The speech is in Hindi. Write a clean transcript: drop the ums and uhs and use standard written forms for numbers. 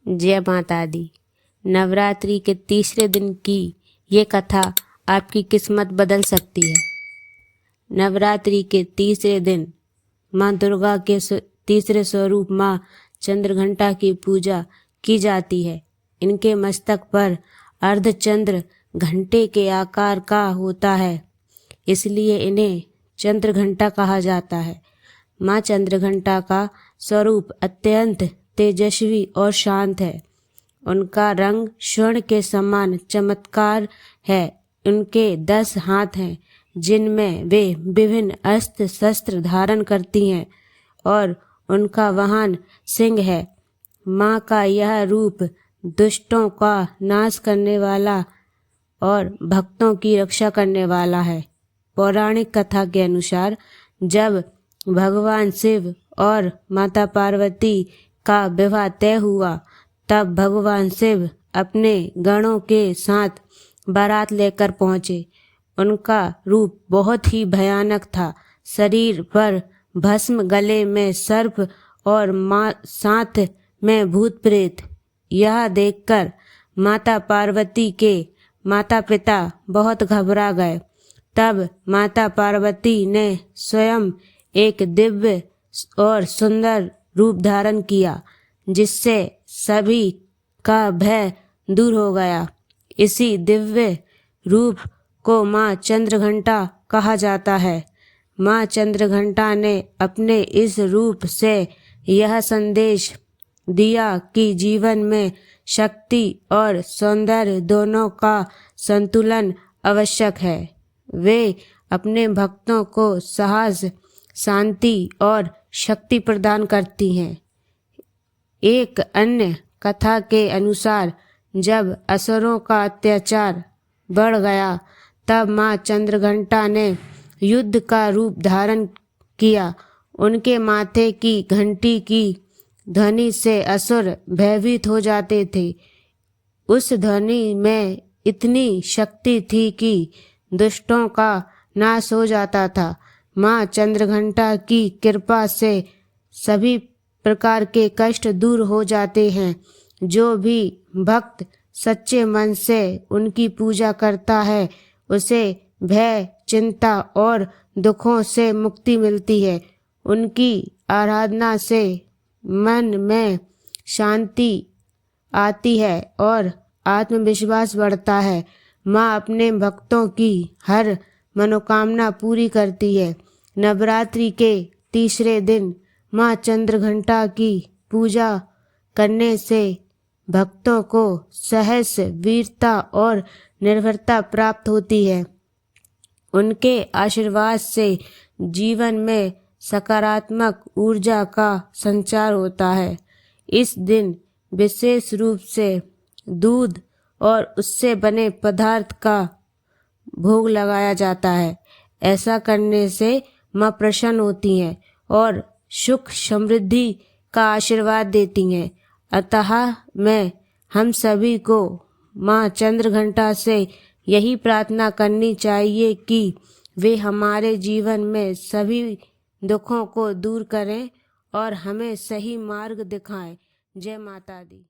जय माता दी। नवरात्रि के तीसरे दिन की ये कथा आपकी किस्मत बदल सकती है। नवरात्रि के तीसरे दिन माँ दुर्गा के तीसरे स्वरूप माँ चंद्रघंटा की पूजा की जाती है। इनके मस्तक पर अर्धचंद्र घंटे के आकार का होता है, इसलिए इन्हें चंद्रघंटा कहा जाता है। माँ चंद्रघंटा का स्वरूप अत्यंत तेजस्वी और शांत है। उनका रंग स्वर्ण के समान चमत्कार है। उनके 10 हाथ हैं, जिनमें वे विभिन्न अस्त्र शस्त्र धारण करती हैं और उनका वाहन सिंह है। माँ का यह रूप दुष्टों का नाश करने वाला और भक्तों की रक्षा करने वाला है। पौराणिक कथा के अनुसार जब भगवान शिव और माता पार्वती का विवाह तय हुआ, तब भगवान शिव अपने गणों के साथ बारात लेकर पहुँचे। उनका रूप बहुत ही भयानक था। शरीर पर भस्म, गले में सर्प और साथ में भूत प्रेत। यह देखकर माता पार्वती के माता पिता बहुत घबरा गए। तब माता पार्वती ने स्वयं एक दिव्य और सुंदर रूप धारण किया, जिससे सभी का भय दूर हो गया। इसी दिव्य रूप को माँ चंद्रघंटा कहा जाता है। माँ चंद्रघंटा ने अपने इस रूप से यह संदेश दिया कि जीवन में शक्ति और सौंदर्य दोनों का संतुलन आवश्यक है। वे अपने भक्तों को साहस, शांति और शक्ति प्रदान करती हैं। एक अन्य कथा के अनुसार जब असुरों का अत्याचार बढ़ गया, तब माँ चंद्रघंटा ने युद्ध का रूप धारण किया। उनके माथे की घंटी की ध्वनि से असुर भयभीत हो जाते थे। उस ध्वनि में इतनी शक्ति थी कि दुष्टों का नाश हो जाता था। माँ चंद्रघंटा की कृपा से सभी प्रकार के कष्ट दूर हो जाते हैं। जो भी भक्त सच्चे मन से उनकी पूजा करता है, उसे भय, चिंता और दुखों से मुक्ति मिलती है। उनकी आराधना से मन में शांति आती है और आत्मविश्वास बढ़ता है। माँ अपने भक्तों की हर मनोकामना पूरी करती है। नवरात्रि के तीसरे दिन माँ चंद्रघंटा की पूजा करने से भक्तों को साहस, वीरता और निर्भरता प्राप्त होती है। उनके आशीर्वाद से जीवन में सकारात्मक ऊर्जा का संचार होता है। इस दिन विशेष रूप से दूध और उससे बने पदार्थ का भोग लगाया जाता है। ऐसा करने से माँ प्रसन्न होती हैं और सुख समृद्धि का आशीर्वाद देती हैं। अतः हम सभी को माँ चंद्रघंटा से यही प्रार्थना करनी चाहिए कि वे हमारे जीवन में सभी दुखों को दूर करें और हमें सही मार्ग दिखाएं। जय माता दी।